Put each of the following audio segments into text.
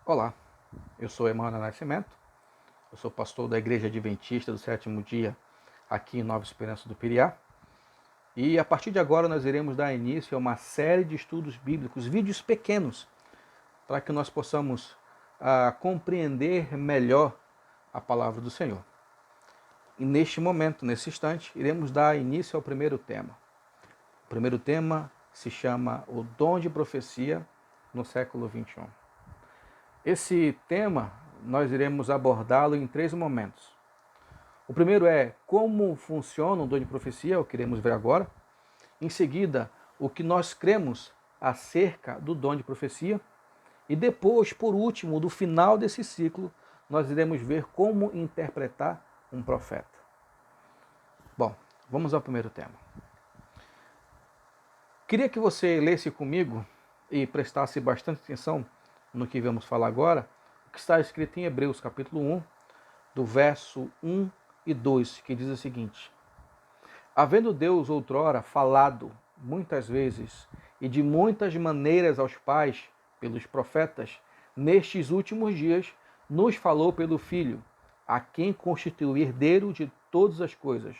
Olá, eu sou Emanuel Nascimento, eu sou pastor da Igreja Adventista do Sétimo Dia aqui em Nova Esperança do Piriá. E a partir de agora nós iremos dar início a uma série de estudos bíblicos, vídeos pequenos, para que nós possamos compreender melhor a palavra do Senhor. E neste momento, nesse instante, iremos dar início ao primeiro tema. O primeiro tema se chama O Dom de Profecia no século XXI. Esse tema nós iremos abordá-lo em 3 momentos. O primeiro é como funciona o dom de profecia, o que iremos ver agora. Em seguida, o que nós cremos acerca do dom de profecia. E depois, por último, do final desse ciclo, nós iremos ver como interpretar um profeta. Bom, vamos ao primeiro tema. Queria que você lesse comigo e prestasse bastante atenção no que vamos falar agora, o que está escrito em Hebreus capítulo 1, do verso 1 e 2, que diz o seguinte: havendo Deus outrora falado muitas vezes e de muitas maneiras aos pais pelos profetas, nestes últimos dias nos falou pelo Filho, a quem constituiu herdeiro de todas as coisas,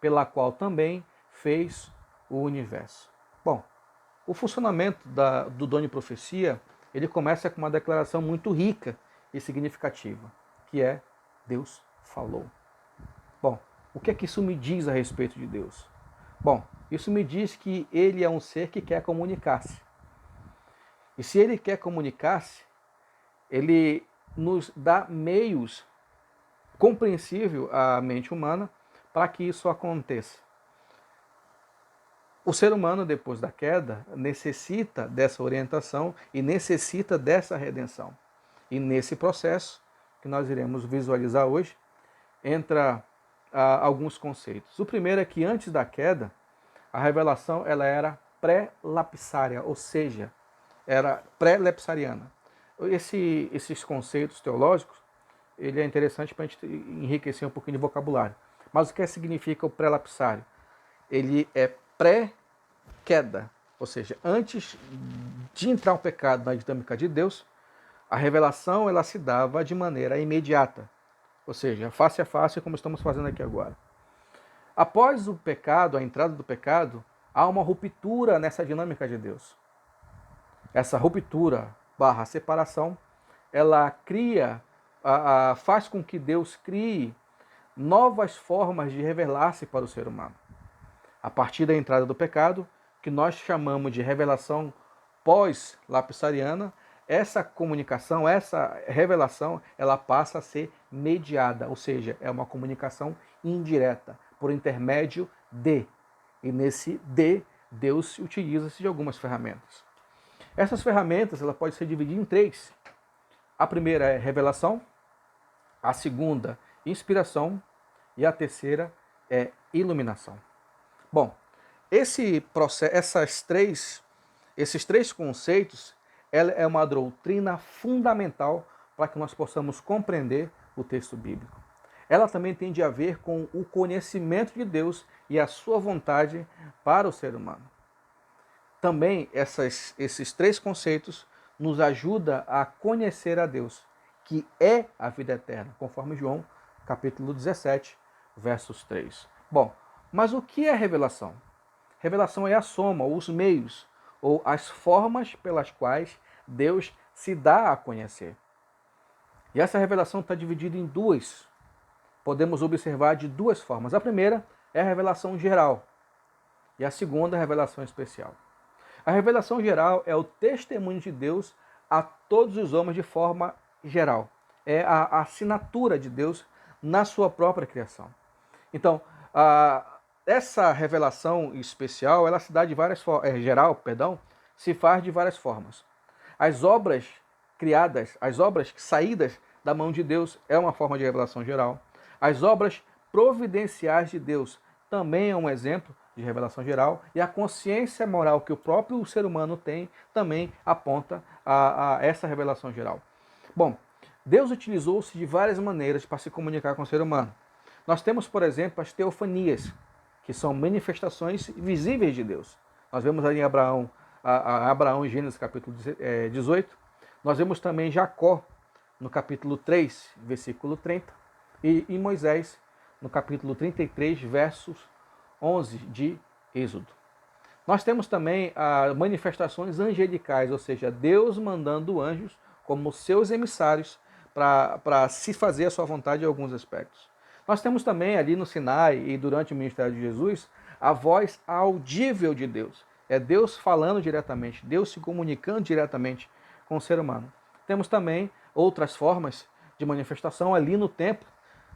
pela qual também fez o universo. Bom, o funcionamento do dom de profecia, ele começa com uma declaração muito rica e significativa, que é Deus falou. Bom, o que é que isso me diz a respeito de Deus? Bom, isso me diz que ele é um ser que quer comunicar-se. E se ele quer comunicar-se, ele nos dá meios compreensíveis à mente humana para que isso aconteça. O ser humano, depois da queda, necessita dessa orientação e necessita dessa redenção. E nesse processo, que nós iremos visualizar hoje, entra alguns conceitos. O primeiro é que antes da queda, a revelação ela era pré-lapsária, ou seja, era pré-lapsariana. Esses conceitos teológicos, ele é interessante para a gente enriquecer um pouquinho de vocabulário. Mas o que significa o pré-lapsário? Ele é pré-queda, ou seja, antes de entrar o pecado na dinâmica de Deus, a revelação ela se dava de maneira imediata, ou seja, face a face, como estamos fazendo aqui agora. Após o pecado, a entrada do pecado, há uma ruptura nessa dinâmica de Deus. Essa ruptura / separação, ela cria, faz com que Deus crie novas formas de revelar-se para o ser humano. A partir da entrada do pecado, que nós chamamos de revelação pós-lapsariana, essa comunicação, essa revelação, ela passa a ser mediada, ou seja, é uma comunicação indireta, por intermédio de. E nesse de, Deus utiliza-se de algumas ferramentas. Essas ferramentas, ela pode ser dividida em 3. A primeira é revelação, a segunda, inspiração, e a terceira é iluminação. Bom, esses três conceitos, ela é uma doutrina fundamental para que nós possamos compreender o texto bíblico. Ela também tem a ver com o conhecimento de Deus e a sua vontade para o ser humano. Também esses 3 conceitos nos ajudam a conhecer a Deus, que é a vida eterna, conforme João capítulo 17, versos 3. Bom, mas o que é revelação? Revelação é a soma, os meios, ou as formas pelas quais Deus se dá a conhecer. E essa revelação está dividida em 2. Podemos observar de 2 formas. A primeira é a revelação geral, e a segunda é a revelação especial. A revelação geral é o testemunho de Deus a todos os homens de forma geral. É a assinatura de Deus na sua própria criação. Então, essa revelação especial, ela se dá de várias formas, se faz de várias formas. As obras criadas, as obras saídas da mão de Deus é uma forma de revelação geral. As obras providenciais de Deus também é um exemplo de revelação geral. E a consciência moral que o próprio ser humano tem também aponta a essa revelação geral. Bom, Deus utilizou-se de várias maneiras para se comunicar com o ser humano. Nós temos, por exemplo, as teofanias, que são manifestações visíveis de Deus. Nós vemos ali em Abraão em Gênesis capítulo 18. Nós vemos também Jacó no capítulo 3, versículo 30, e em Moisés, no capítulo 33, versos 11 de Êxodo. Nós temos também as manifestações angelicais, ou seja, Deus mandando anjos como seus emissários para se fazer a sua vontade em alguns aspectos. Nós temos também ali no Sinai e durante o ministério de Jesus a voz audível de Deus. É Deus falando diretamente, Deus se comunicando diretamente com o ser humano. Temos também outras formas de manifestação ali no templo,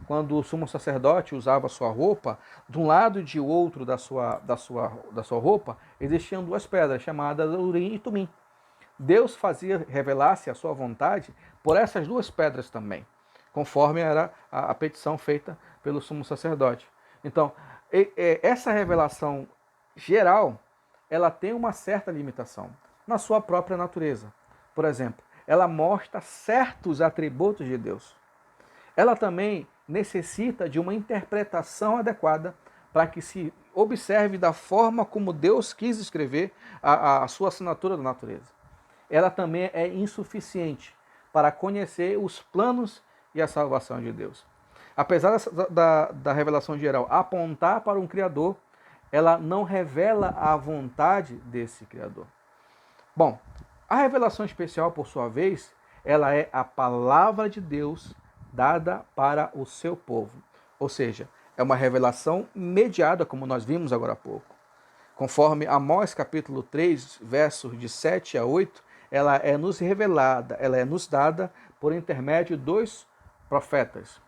quando o sumo sacerdote usava sua roupa, de um lado e de outro da sua roupa, existiam duas pedras, chamadas Urim e Tumim. Deus fazia revelar-se a sua vontade por essas duas pedras também, conforme era a petição feita pelo sumo sacerdote. Então, essa revelação geral, ela tem uma certa limitação na sua própria natureza. Por exemplo, ela mostra certos atributos de Deus. Ela também necessita de uma interpretação adequada para que se observe da forma como Deus quis escrever a sua assinatura da natureza. Ela também é insuficiente para conhecer os planos e a salvação de Deus. Apesar da revelação geral apontar para um Criador, ela não revela a vontade desse Criador. Bom, a revelação especial, por sua vez, ela é a palavra de Deus dada para o seu povo. Ou seja, é uma revelação mediada, como nós vimos agora há pouco. Conforme Amós capítulo 3, versos de 7 a 8, ela é nos revelada, ela é nos dada por intermédio dos profetas.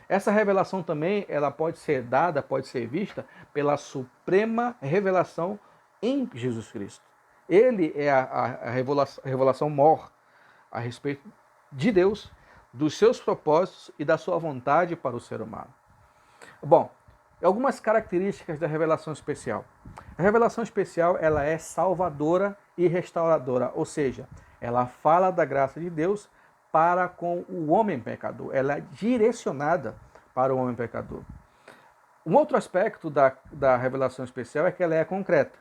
Essa revelação também, ela pode ser dada, pode ser vista pela suprema revelação em Jesus Cristo. Ele é a revelação maior a respeito de Deus, dos seus propósitos e da sua vontade para o ser humano. Bom, algumas características da revelação especial. A revelação especial, ela é salvadora e restauradora, ou seja, ela fala da graça de Deus para com o homem pecador. Ela é direcionada para o homem pecador. Um outro aspecto da revelação especial é que ela é concreta,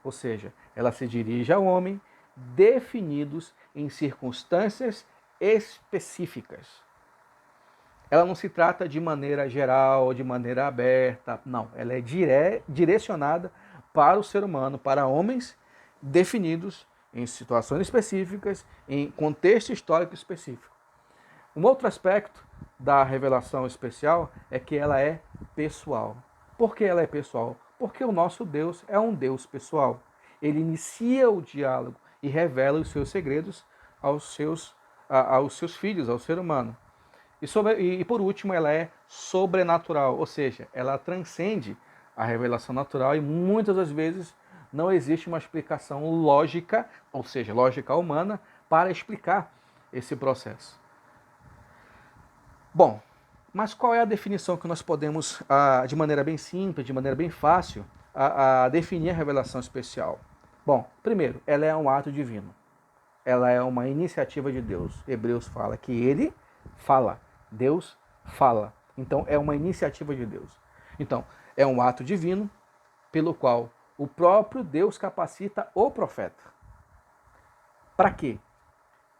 ou seja, ela se dirige ao homem definidos em circunstâncias específicas. Ela não se trata de maneira geral, de maneira aberta, não. Ela é direcionada para o ser humano, para homens definidos em situações específicas, em contexto histórico específico. Um outro aspecto da revelação especial é que ela é pessoal. Por que ela é pessoal? Porque o nosso Deus é um Deus pessoal. Ele inicia o diálogo e revela os seus segredos aos seus filhos, ao ser humano. E por último, ela é sobrenatural, ou seja, ela transcende a revelação natural e muitas das vezes não existe uma explicação lógica, ou seja, lógica humana, para explicar esse processo. Bom, mas qual é a definição que nós podemos, de maneira bem simples, de maneira bem fácil, definir a revelação especial? Bom, primeiro, ela é um ato divino. Ela é uma iniciativa de Deus. Hebreus fala que ele fala, Deus fala. Então, é uma iniciativa de Deus. Então, é um ato divino pelo qual o próprio Deus capacita o profeta. Para quê?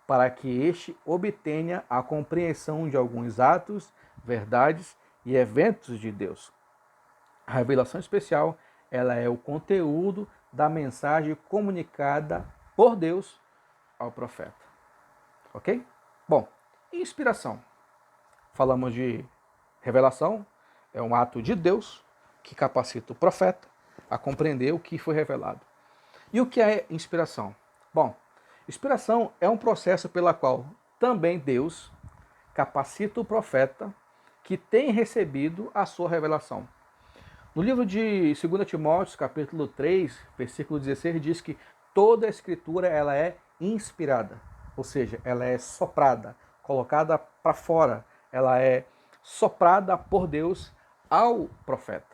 Para que este obtenha a compreensão de alguns atos, verdades e eventos de Deus. A revelação especial, ela é o conteúdo da mensagem comunicada por Deus ao profeta. Ok? Bom, inspiração. Falamos de revelação, é um ato de Deus que capacita o profeta a compreender o que foi revelado. E o que é inspiração? Bom, inspiração é um processo pela qual também Deus capacita o profeta que tem recebido a sua revelação. No livro de 2 Timóteo, capítulo 3, versículo 16, diz que toda a escritura ela é inspirada, ou seja, ela é soprada, colocada para fora, ela é soprada por Deus ao profeta.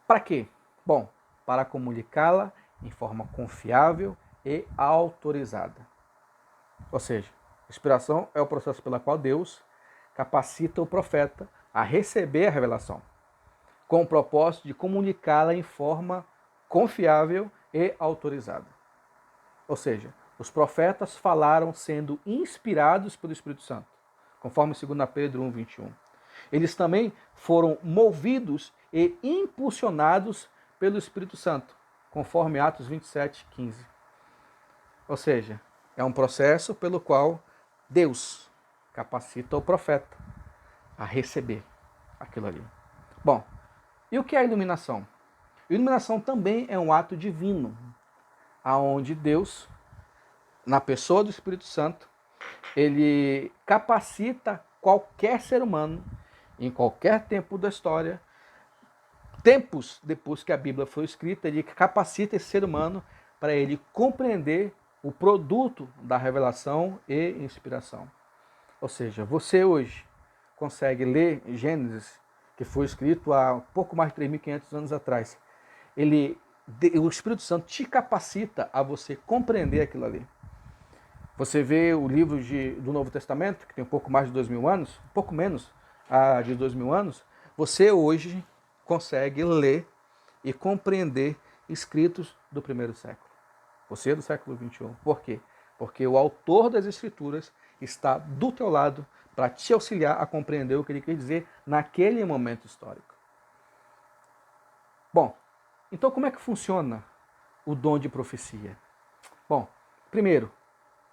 Para quê? Bom, para comunicá-la em forma confiável e autorizada. Ou seja, inspiração é o processo pelo qual Deus capacita o profeta a receber a revelação, com o propósito de comunicá-la em forma confiável e autorizada. Ou seja, Os profetas falaram sendo inspirados pelo Espírito Santo, conforme 2 Pedro 1:21. Eles também foram movidos e impulsionados pelo Espírito Santo, conforme Atos 27:15. Ou seja, é um processo pelo qual Deus capacita o profeta a receber aquilo ali. Bom, e o que é a iluminação? A iluminação também é um ato divino, aonde Deus, na pessoa do Espírito Santo, ele capacita qualquer ser humano, em qualquer tempo da história, tempos depois que a Bíblia foi escrita, ele capacita esse ser humano para ele compreender o produto da revelação e inspiração. Ou seja, você hoje consegue ler Gênesis, que foi escrito há pouco mais de 3.500 anos atrás. O Espírito Santo te capacita a você compreender aquilo ali. Você vê o livro do Novo Testamento, que tem um pouco mais de 2.000 anos, um pouco menos de 2.000 anos, você hoje consegue ler e compreender escritos do primeiro século. Você é do século 21. Por quê? Porque o autor das Escrituras está do teu lado para te auxiliar a compreender o que ele quer dizer naquele momento histórico. Bom, então como é que funciona o dom de profecia? Bom, primeiro,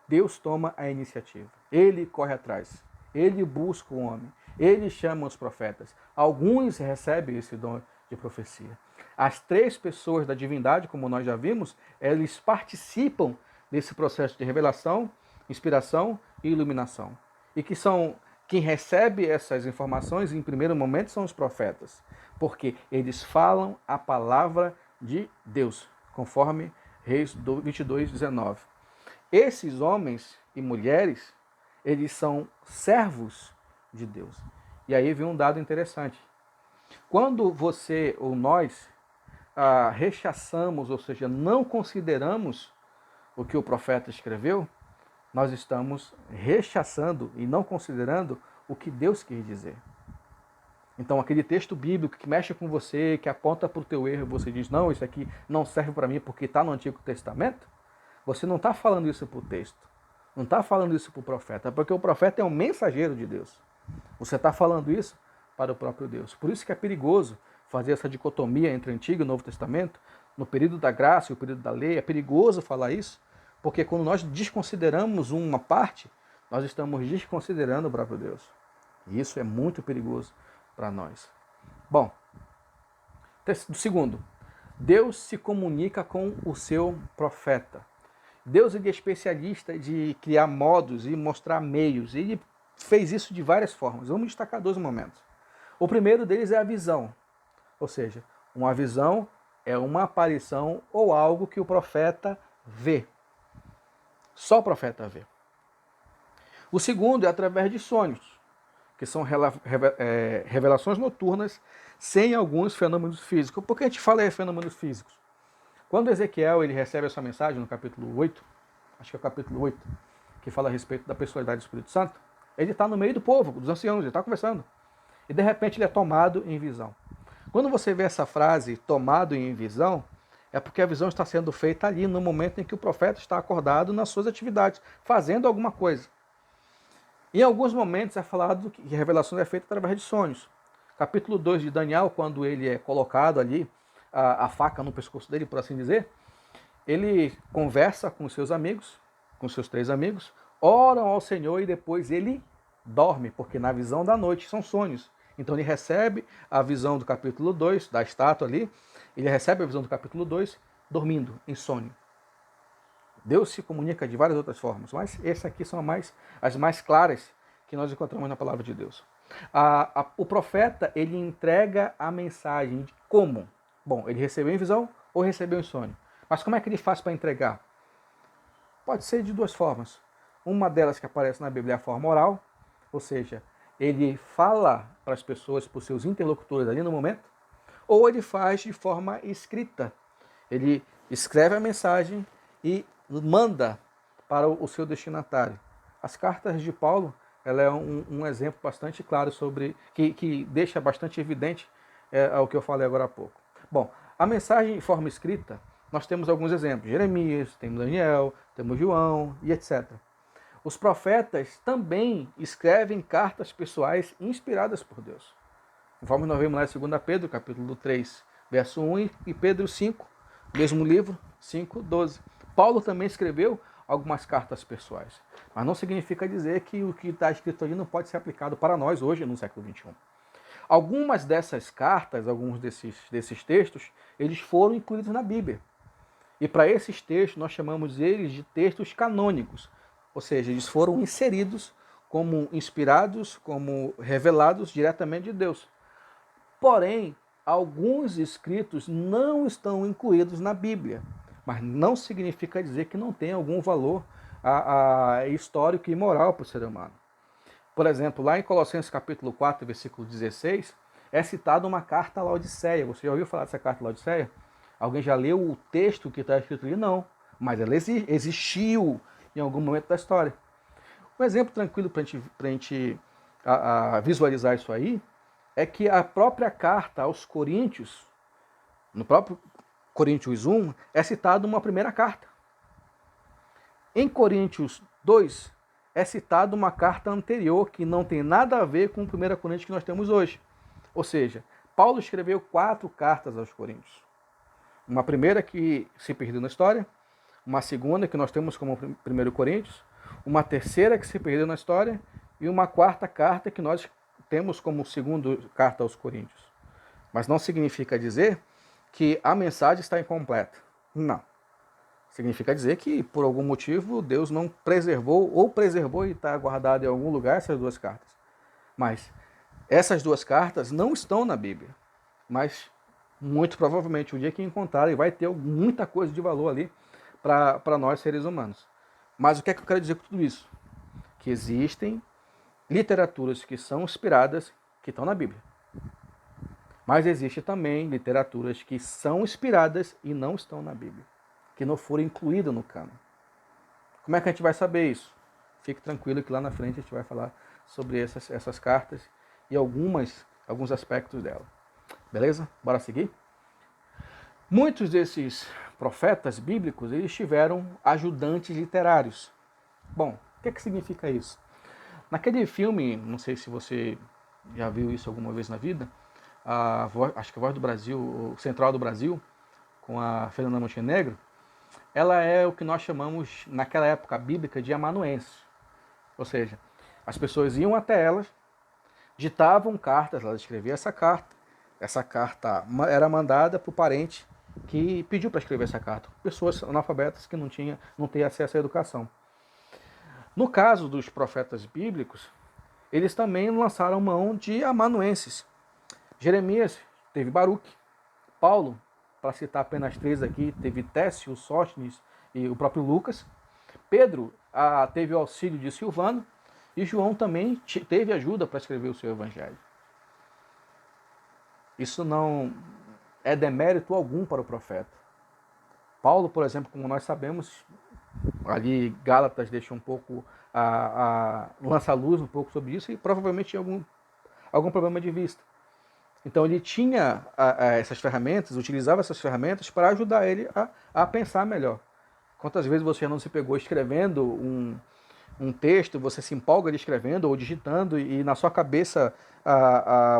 Deus toma a iniciativa. Ele corre atrás. Ele busca o homem. Ele chama os profetas. Alguns recebem esse dom de profecia. As 3 pessoas da divindade, como nós já vimos, eles participam desse processo de revelação, inspiração e iluminação. E quem recebe essas informações em primeiro momento são os profetas, porque eles falam a palavra de Deus, conforme Reis 22:19. Esses homens e mulheres, eles são servos de Deus. E aí vem um dado interessante. Quando você ou nós rechaçamos, ou seja, não consideramos o que o profeta escreveu, nós estamos rechaçando e não considerando o que Deus quis dizer. Então, aquele texto bíblico que mexe com você, que aponta para o teu erro, você diz, não, isso aqui não serve para mim porque está no Antigo Testamento, você não está falando isso para o texto, não está falando isso para o profeta, porque o profeta é um mensageiro de Deus. Você está falando isso para o próprio Deus. Por isso que é perigoso fazer essa dicotomia entre Antigo e Novo Testamento, no período da graça e o período da lei, é perigoso falar isso, porque quando nós desconsideramos uma parte, nós estamos desconsiderando o próprio Deus. E isso é muito perigoso para nós. Bom, segundo, Deus se comunica com o seu profeta. Deus é especialista de criar modos e mostrar meios. Ele fez isso de várias formas. Vamos destacar 2 momentos. O primeiro deles é a visão. Ou seja, uma visão é uma aparição ou algo que o profeta vê. Só o profeta vê. O segundo é através de sonhos, que são revelações noturnas sem alguns fenômenos físicos. Por que a gente fala em fenômenos físicos? Quando Ezequiel ele recebe essa mensagem no capítulo 8, acho que é o capítulo 8, que fala a respeito da personalidade do Espírito Santo, ele está no meio do povo, dos anciãos, ele está conversando. E de repente ele é tomado em visão. Quando você vê essa frase, tomado em visão, é porque a visão está sendo feita ali no momento em que o profeta está acordado nas suas atividades, fazendo alguma coisa. Em alguns momentos é falado que a revelação é feita através de sonhos. Capítulo 2 de Daniel, quando ele é colocado ali, a faca no pescoço dele, por assim dizer, ele conversa com seus amigos, com seus 3 amigos, oram ao Senhor e depois ele dorme, porque na visão da noite são sonhos. Então ele recebe a visão do capítulo 2, da estátua ali, ele recebe a visão do capítulo 2, dormindo, em sonho. Deus se comunica de várias outras formas, mas essas aqui são as mais claras que nós encontramos na palavra de Deus. O profeta, ele entrega a mensagem de como? Bom, ele recebeu em visão ou recebeu em sonho. Mas como é que ele faz para entregar? Pode ser de 2 formas. Uma delas que aparece na Bíblia é a forma oral, ou seja, ele fala para as pessoas, para os seus interlocutores ali no momento, ou ele faz de forma escrita. Ele escreve a mensagem e manda para o seu destinatário. As cartas de Paulo, ela é um exemplo bastante claro sobre, que deixa bastante evidente ao que eu falei agora há pouco. Bom, a mensagem em forma escrita, nós temos alguns exemplos. Jeremias, temos Daniel, temos João e etc. Os profetas também escrevem cartas pessoais inspiradas por Deus. Conforme nós vemos lá em 2 Pedro, capítulo 3, verso 1, e Pedro 5, mesmo livro, 5, 12. Paulo também escreveu algumas cartas pessoais. Mas não significa dizer que o que está escrito ali não pode ser aplicado para nós hoje, no século XXI. Algumas dessas cartas, alguns desses textos, eles foram incluídos na Bíblia. E para esses textos, nós chamamos eles de textos canônicos. Ou seja, eles foram inseridos como inspirados, como revelados diretamente de Deus. Porém, alguns escritos não estão incluídos na Bíblia. Mas não significa dizer que não tem algum valor histórico e moral para o ser humano. Por exemplo, lá em Colossenses capítulo 4, versículo 16, é citada uma carta a Laodiceia. Você já ouviu falar dessa carta a Laodiceia? Alguém já leu o texto que está escrito ali? Não. Mas ela existiu em algum momento da história. Um exemplo tranquilo para a gente visualizar isso aí é que a própria carta aos Coríntios, no próprio Coríntios 1, é citada uma primeira carta. Em Coríntios 2, é citada uma carta anterior que não tem nada a ver com o 1 Coríntios que nós temos hoje. Ou seja, Paulo escreveu 4 cartas aos Coríntios. Uma primeira que se perdeu na história, uma segunda que nós temos como 1 Coríntios, uma terceira que se perdeu na história e uma quarta carta que nós temos como segunda carta aos Coríntios. Mas não significa dizer que a mensagem está incompleta. Não. Significa dizer que, por algum motivo, Deus não preservou ou preservou e está guardado em algum lugar essas 2 cartas. Mas essas 2 cartas não estão na Bíblia. Mas, muito provavelmente, o dia que encontrarem, vai ter muita coisa de valor ali para nós, seres humanos. Mas o que é que eu quero dizer com tudo isso? Que existem literaturas que são inspiradas, que estão na Bíblia. Mas existe também literaturas que são inspiradas e não estão na Bíblia, que não foram incluídas no cânon. Como é que a gente vai saber isso? Fique tranquilo que lá na frente a gente vai falar sobre essas cartas e alguns aspectos dela. Beleza? Bora seguir? Muitos desses profetas bíblicos, eles tiveram ajudantes literários. Bom, o que significa isso? Naquele filme, não sei se você já viu isso alguma vez na vida, acho que a Voz do Brasil, o Central do Brasil, com a Fernanda Montenegro, ela é o que nós chamamos, naquela época bíblica, de amanuense. Ou seja, as pessoas iam até elas, ditavam cartas, ela escrevia essa carta era mandada para o parente que pediu para escrever essa carta. Pessoas analfabetas que não tinham acesso à educação. No caso dos profetas bíblicos, eles também lançaram mão de amanuenses. Jeremias teve Baruque, Paulo, para citar apenas 3 aqui, teve Técio, Sóstenes e o próprio Lucas. Pedro teve o auxílio de Silvano e João também teve ajuda para escrever o seu evangelho. Isso não é demérito algum para o profeta. Paulo, por exemplo, como nós sabemos, ali Gálatas deixa um pouco, lança luz um pouco sobre isso e provavelmente tinha algum problema de vista. Então ele tinha essas ferramentas, utilizava essas ferramentas para ajudar ele a pensar melhor. Quantas vezes você não se pegou escrevendo um texto, você se empolga de escrevendo ou digitando e na sua cabeça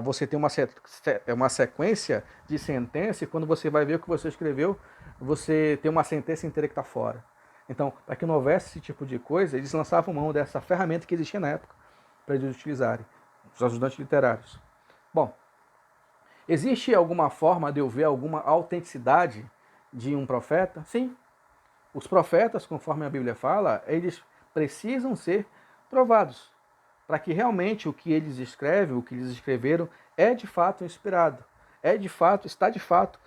você tem uma sequência de sentença e quando você vai ver o que você escreveu, você tem uma sentença inteira que está fora. Então, para que não houvesse esse tipo de coisa, eles lançavam mão dessa ferramenta que existia na época para eles utilizarem, os ajudantes literários. Bom, existe alguma forma de eu ver alguma autenticidade de um profeta? Sim. Os profetas, conforme a Bíblia fala, eles precisam ser provados, para que realmente o que eles escrevem, o que eles escreveram, é de fato inspirado, está de fato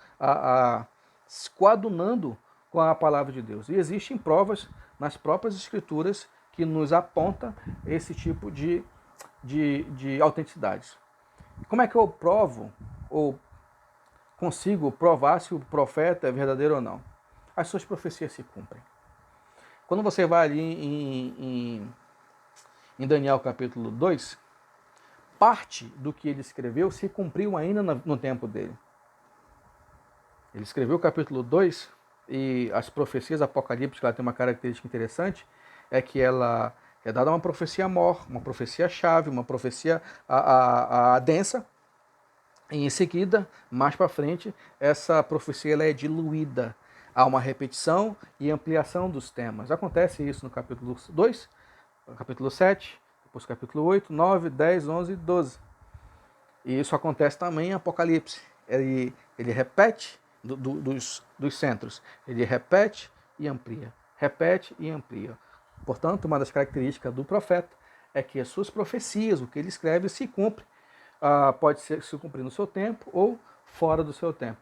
coadunando com a palavra de Deus. E existem provas nas próprias escrituras que nos apontam esse tipo de autenticidade. Como é que eu provo ou consigo provar se o profeta é verdadeiro ou não? As suas profecias se cumprem. Quando você vai ali em Daniel capítulo 2, parte do que ele escreveu se cumpriu ainda no tempo dele. Ele escreveu o capítulo 2 e as profecias apocalípticas, ela tem uma característica interessante, é que ela é dada uma profecia maior, uma profecia chave, uma profecia densa, e em seguida, mais para frente, essa profecia ela é diluída. Há uma repetição e ampliação dos temas. Acontece isso no capítulo 2, no capítulo 7, depois capítulo 8, 9, 10, 11 e 12. E isso acontece também em Apocalipse. Ele repete dos centros. Ele repete e amplia. Repete e amplia. Portanto, uma das características do profeta é que as suas profecias, o que ele escreve, se cumpre. Pode se cumprir no seu tempo ou fora do seu tempo.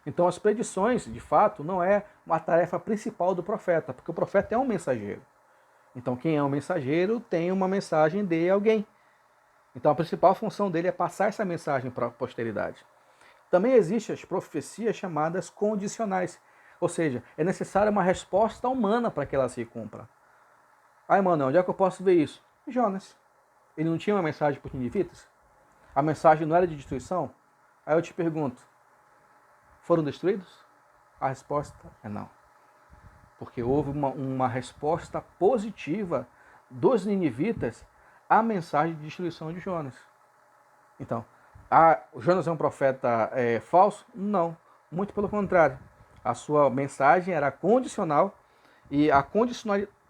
Então, as predições, de fato, não é uma tarefa principal do profeta, porque o profeta é um mensageiro. Então, quem é um mensageiro tem uma mensagem de alguém. Então, a principal função dele é passar essa mensagem para a posteridade. Também existem as profecias chamadas condicionais, ou seja, é necessária uma resposta humana para que ela se cumpra. Emmanuel, onde é que eu posso ver isso? Jonas. Ele não tinha uma mensagem para os ninivitas? A mensagem não era de destruição? Aí eu te pergunto, foram destruídos? A resposta é não. Porque houve uma resposta positiva dos ninivitas à mensagem de destruição de Jonas. Então, Jonas é um profeta falso? Não. Muito pelo contrário. A sua mensagem era condicional e a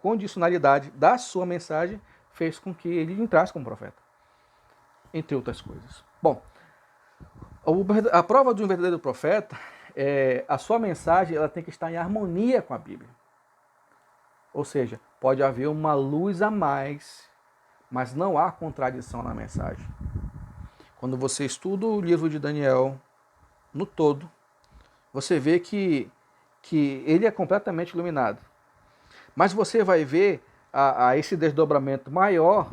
condicionalidade da sua mensagem fez com que ele entrasse como profeta. Entre outras coisas. Bom, a prova de um verdadeiro profeta é a sua mensagem ela tem que estar em harmonia com a Bíblia. Ou seja, pode haver uma luz a mais, mas não há contradição na mensagem. Quando você estuda o livro de Daniel no todo, você vê que ele é completamente iluminado. Mas você vai ver esse desdobramento maior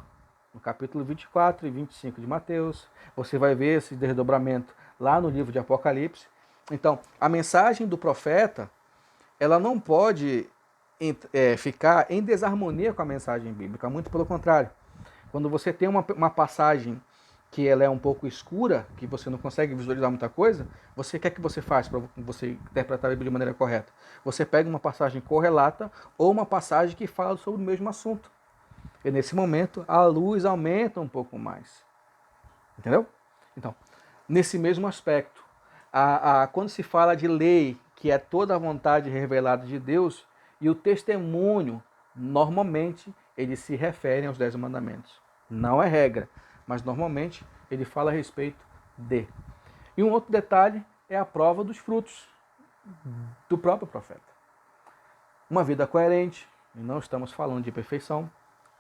no capítulo 24 e 25 de Mateus. Você vai ver esse desdobramento lá no livro de Apocalipse. Então, a mensagem do profeta, ela não pode ficar em desarmonia com a mensagem bíblica. Muito pelo contrário. Quando você tem uma passagem que ela é um pouco escura, que você não consegue visualizar muita coisa, você quer que você faça para você interpretar a Bíblia de maneira correta? Você pega uma passagem correlata ou uma passagem que fala sobre o mesmo assunto. E nesse momento a luz aumenta um pouco mais. Entendeu? Então, nesse mesmo aspecto, quando se fala de lei, que é toda a vontade revelada de Deus, e o testemunho, normalmente, eles se referem aos 10 mandamentos. Não é regra, mas normalmente ele fala a respeito de. E um outro detalhe é a prova dos frutos do próprio profeta. Uma vida coerente, e não estamos falando de perfeição,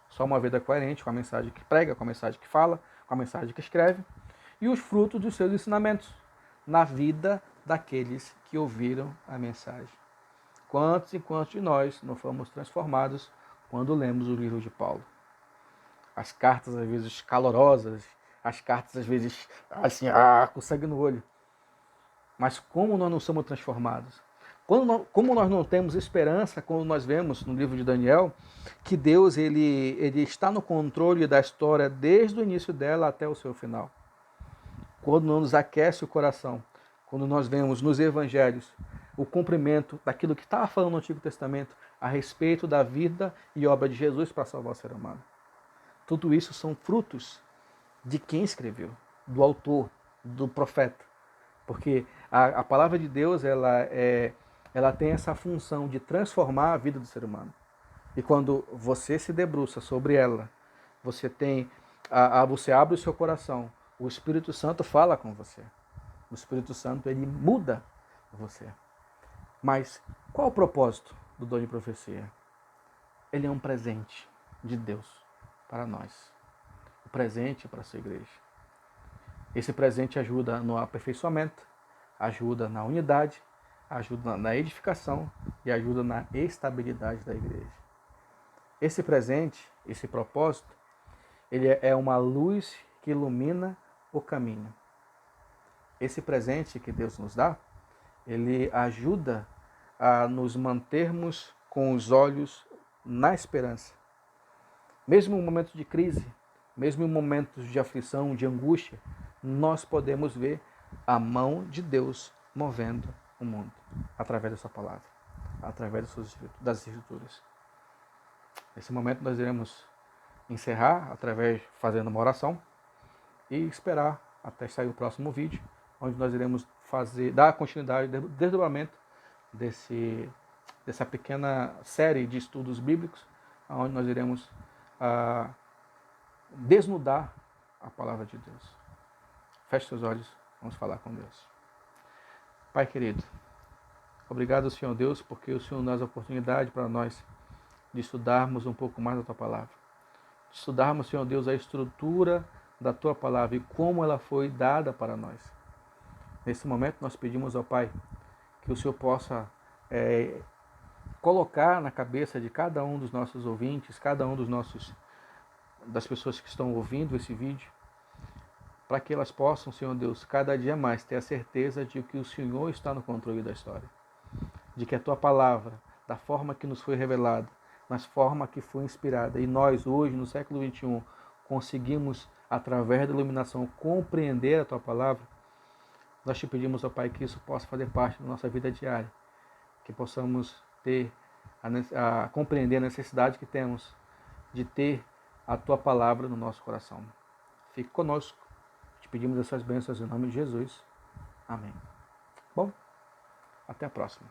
só uma vida coerente com a mensagem que prega, com a mensagem que fala, com a mensagem que escreve, e os frutos dos seus ensinamentos na vida daqueles que ouviram a mensagem. Quantos e quantos de nós não fomos transformados quando lemos o livro de Paulo? As cartas às vezes calorosas, as cartas às vezes assim, com sangue no olho. Mas como nós não somos transformados? Como nós não temos esperança quando nós vemos no livro de Daniel que Deus ele está no controle da história desde o início dela até o seu final. Quando não nos aquece o coração, quando nós vemos nos evangelhos o cumprimento daquilo que estava falando no Antigo Testamento a respeito da vida e obra de Jesus para salvar o ser humano. Tudo isso são frutos de quem escreveu, do autor, do profeta. Porque a palavra de Deus ela tem essa função de transformar a vida do ser humano. E quando você se debruça sobre ela, você você abre o seu coração, o Espírito Santo fala com você. O Espírito Santo ele muda você. Mas qual o propósito do dom de profecia? Ele é um presente de Deus para nós. O presente para a sua igreja. Esse presente ajuda no aperfeiçoamento, ajuda na unidade, ajuda na edificação e ajuda na estabilidade da igreja. Esse presente, esse propósito, ele é uma luz que ilumina o caminho. Esse presente que Deus nos dá, ele ajuda a nos mantermos com os olhos na esperança. Mesmo em momentos de crise, mesmo em momentos de aflição, de angústia, nós podemos ver a mão de Deus movendo o mundo através dessa palavra. através das Escrituras. Nesse momento nós iremos encerrar fazendo uma oração e esperar até sair o próximo vídeo, onde nós iremos dar continuidade, desdobramento dessa pequena série de estudos bíblicos, onde nós iremos desnudar a palavra de Deus. Feche seus olhos, vamos falar com Deus. Pai querido, obrigado, Senhor Deus, porque o Senhor nos dá a oportunidade para nós de estudarmos um pouco mais da Tua palavra. De estudarmos, Senhor Deus, a estrutura da Tua palavra e como ela foi dada para nós. Nesse momento nós pedimos ao Pai que o Senhor possa colocar na cabeça de cada um dos nossos ouvintes, cada um das pessoas que estão ouvindo esse vídeo, para que elas possam, Senhor Deus, cada dia mais ter a certeza de que o Senhor está no controle da história. De que a Tua palavra, da forma que nos foi revelada, na forma que foi inspirada, e nós hoje, no século XXI, conseguimos, através da iluminação, compreender a Tua palavra, nós te pedimos, ó Pai, que isso possa fazer parte da nossa vida diária, que possamos ter a compreender a necessidade que temos de ter a Tua palavra no nosso coração. Fique conosco. Te pedimos essas bênçãos em nome de Jesus. Amém. Bom, até a próxima.